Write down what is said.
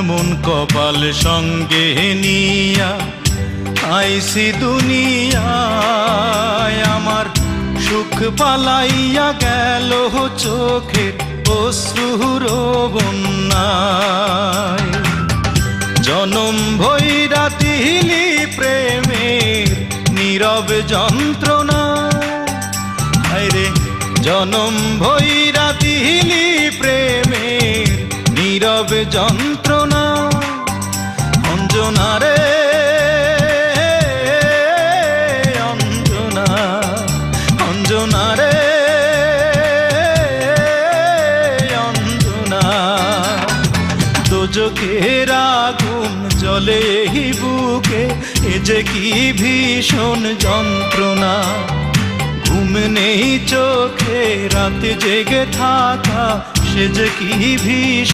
এমন কপাল সঙ্গে নিয়া আইসি দুনিয়ায়, আমার সুখ পালাইয়া গেল চোখের অশ্রুর বন্যায়। জনম ভৈরা দিলি প্রেমের নীরব যন্ত্রণা, হায়রে জনম ভৈরা দিলি প্রেমের নীরব যন্ত্রণা। অঞ্জনা রে অঞ্জনা, অঞ্জনা রে অঞ্জনা, দোজখের আগুন জ্বলে এই বুকে, এ যে কি ভীষণ যন্ত্রণা। ঘুম নেই চোখে রাতে জেগে থাকা, সে যে কি ভীষণ